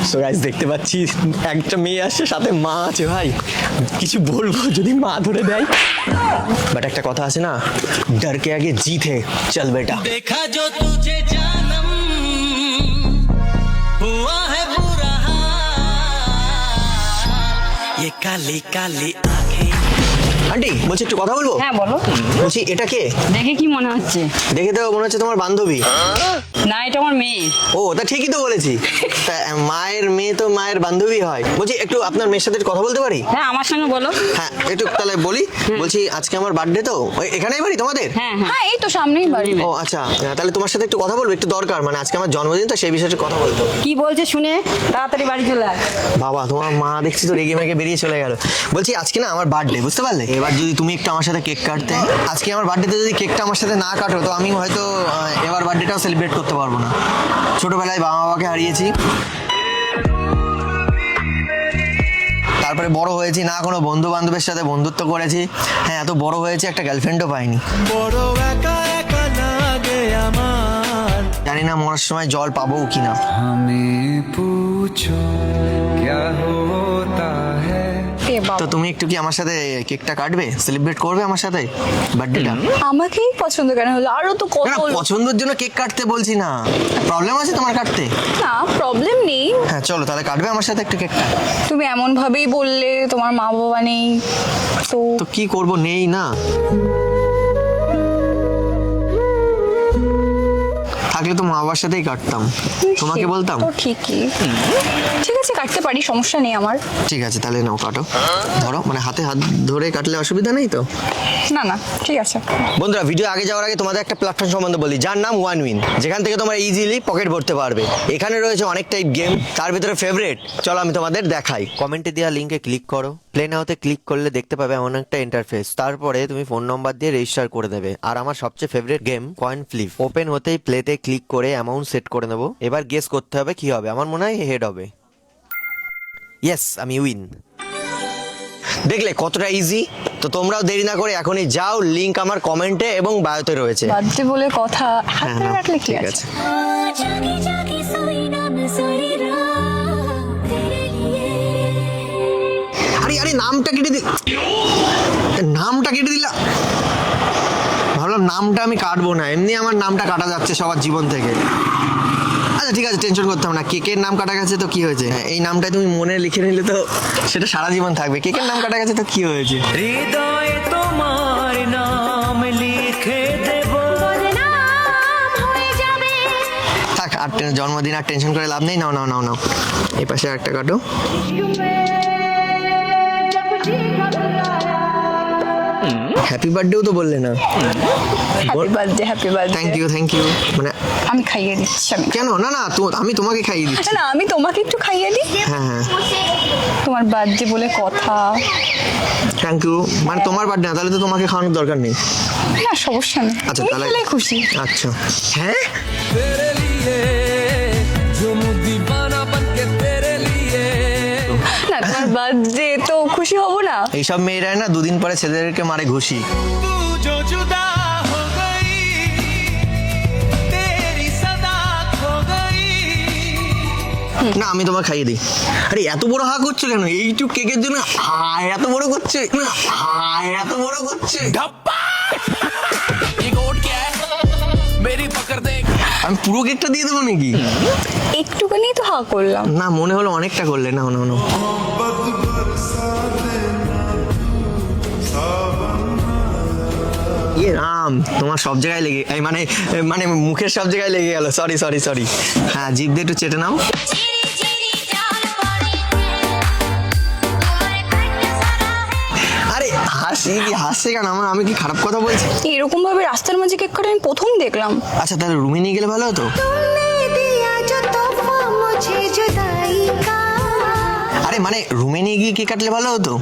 So guys দেখতে পাচ্ছি একটা মেয়ে আসছে, সাথে মা আছে। ভাই কিছু বলবো যদি মা ধরে দেয়, বাট একটা কথা আছে না, डर के आगे जीत है, चल बेटा। देखा जो तुझे जानम हुआ है बुरा ये काली काली आंखें। আন্টি বলছি একটু কথা বলবো। হ্যাঁ বলো। বলছি এটা কে? দেখে কি মনে হচ্ছে? দেখে তো মনে হচ্ছে তোমার বান্ধবী। না, এটা আমার মেয়ে। ও তা ঠিকই তো বলেছি। তা মায়ের মেয়ে তো মায়ের বান্ধবী হয়। বলছি একটু আপনার মেয়ের সাথে কথা বলতে পারি? হ্যাঁ, আমার সঙ্গে বলো। হ্যাঁ একটু তাহলে বলি। বলছি আজকে আমার বার্থডে তো, ওই এখানেই বাড়ি তোমাদের? হ্যাঁ হ্যাঁ হ্যাঁ, এই তো সামনেই বাড়ি। ও আচ্ছা, তাহলে তোমার সাথে একটু কথা বলবো, একটু দরকার, মানে আজকে আমার জন্মদিন তো, সেই বিষয়ে একটু কথা বলতো। কি বলছে শুনে তাড়াতাড়ি বাড়ি চলে আয়। বাবা তোমার মা দেখছি তো রেগে মেগে বেরিয়ে চলে গেল। বলছি আজকে না আমার বার্থডে, বুঝতে পারলে? এবার যদি তুমি একটু আমার সাথে কেক কাটতে। আজকে আমার বার্থডেতে যদি কেকটা আমার সাথে না কাটো তো আমি হয়তো এবার বার্থডেটাও সেলিব্রেট করতে পারবো না। ছোটবেলায় বাবা মাকে হারিয়েছি, তারপরে বড় হয়েছি না কোনো বন্ধু বান্ধবের সাথে বন্ধুত্ব করেছি। হ্যাঁ এত বড় হয়েছে একটা গার্লফ্রেন্ডও পাইনি। বড় একা একা লাগে আমার। জানি না মরার সময় জল পাবো কিনা। हमें पूछो क्या होता है। তো তুমি একটু কি আমার সাথে কেকটা কাটবে, সেলিব্রেট করবে আমার সাথে বার্থডেটা? আমাকেই পছন্দ কেন হলো? আরো তো কত না পছন্দের জন্য কেক কাটতে বলছি না, প্রবলেম আছে তোমার কাটতে? না, প্রবলেম নেই। হ্যাঁ চলো তাহলে কাটবে আমার সাথে একটু কেকটা। তুমি এমন ভাবেই বললে, তোমার মা বাবা নেই তো। তো কি করব, নেই না, থাকলে তো মা বাবার সাথেই কাটতাম, তোমাকে বলতাম। তো ঠিকই, ঠিক আছে কাটতে পারি, সমস্যা নেই আমার। ঠিক আছে তাহলে নাও কাটো, ধরো, মানে হাতে হাত ধরে কাটলে অসুবিধা নেই তো? না না ঠিক আছে। বন্ধুরা ভিডিও আগে যাওয়ার আগে তোমাদের একটা প্ল্যাটফর্ম সম্বন্ধে বলি, যার নাম ওয়ান উইন, যেখান থেকে তোমরা ইজিলি পকেট ভরতে পারবে। এখানে রয়েছে অনেক টাইপ গেম, তার ভিতরে ফেভারিট চলো আমি তোমাদের দেখাই। কমেন্টে দেওয়া লিঙ্কে ক্লিক করো, প্লে নাওতে ক্লিক করলে দেখতে পাবে এমন একটা ইন্টারফেস। তারপরে তুমি ফোন নম্বর দিয়ে রেজিস্টার করে দেবে। আর আমার সবচেয়ে favourite game coin flip, open হতেই প্লেতে ক্লিক করে অ্যামাউন্ট সেট করে নেবো। এবার গেস করতে হবে কি হবে, আমার মনে হয় হেড হবে। ইয়েস আমি উইন। দেখলে কতটা ইজি। তো তোমরাও দেরি না করে এখনই যাও, লিংক আমার কমেন্টে এবং বায়োতে রয়েছে। বার্থডে বলে কথা, হাত ধরে রাখলে কি ঠিক আছে? আছে। जागी जागी सोई ना मैं सारी रात तेरे लिए। আরে আরে নামটা কেটে নামটা কেটে দিলা। ভাবলাম নামটা আমি কাটবো না, এমনি আমার নামটা কাটা যাচ্ছে সবার জীবন থেকে। আচ্ছা ঠিক আছে, টেনশন করতে হবে না, কেকের নাম কাটা গেছে তো কি হয়েছে, এই নামটা তুমি মনে লিখে নিলে তো সেটা সারা জীবন থাকবে। কেকের নাম কাটা গেছে তো কি হয়েছে। হৃদয়ে তোমার নাম লিখে দেব। বদনাম হয়ে যাবে। থাক আর জন্মদিন আর টেনশন করে লাভ নেই। নাও নাও নাও নাও, এই পাশে একটা কাটো। হ্যাপি বার্থডেও তো বললে না। Happy birthday, happy birthday. Thank you. মানে আমি খাইয়ে দিচ্ছি। আমি কেন? না না আমি তোমাকে খাইয়ে দিচ্ছি। না আমি তোমাকে একটু খাইয়ে দিই। হ্যাঁ হ্যাঁ তোমার বার্থডে বলে কথা। Thank you. মানে তোমার বার্থডে না, তাহলে তো তোমাকে খাওয়ানোর দরকার নেই। না সমস্যা নেই, আচ্ছা তুমি তাহলে খেলে খুশি। আচ্ছা হ্যাঁ तेरे लिए जो दीवाना बन के तेरे लिए। না তোমার বার্থডে তো খুশি হব না? এইসব মেয়েরা না দুদিন পরে ছেলেদেরকে মারে ঘুষি। तू जो जुदा हो गई तेरी सदा खो गई। না আমি তোমার খাইয়ে দিই। আরে এত বড় হা করছো কেন? এইটুক কেকের জন্য হায় এত বড় করছে, হায় এত বড় করছে। ये कोड क्या है मेरी पकड़ दे। আমি পুরো কেকটা দিয়ে দেবো নাকি? একটুখানি তো হা করলাম। না মনে হলো অনেকটা করলে। না না না ইয়ে রাম, তোমার সব জায়গায় লেগে মানে মানে মুখের সব জায়গায় লেগে গেল। সরি। হ্যাঁ জিভ দিয়ে একটু চেটে নাও। चिरी चिरी जान पड़े तुम्हारे काटने सारा है। আরে হাসছে কেন? আমি কি খারাপ কথা বলছি? এরকম ভাবে রাস্তার মাঝে কেক কাটা আমি প্রথম দেখলাম। আচ্ছা তাহলে রুমে নিয়ে গেলে ভালো হতো। तुमने दिया जो तोहफा मुझे जुदाई का। আরে মানে রুমে নিয়ে গিয়ে কেক কাটলে ভালো হতো।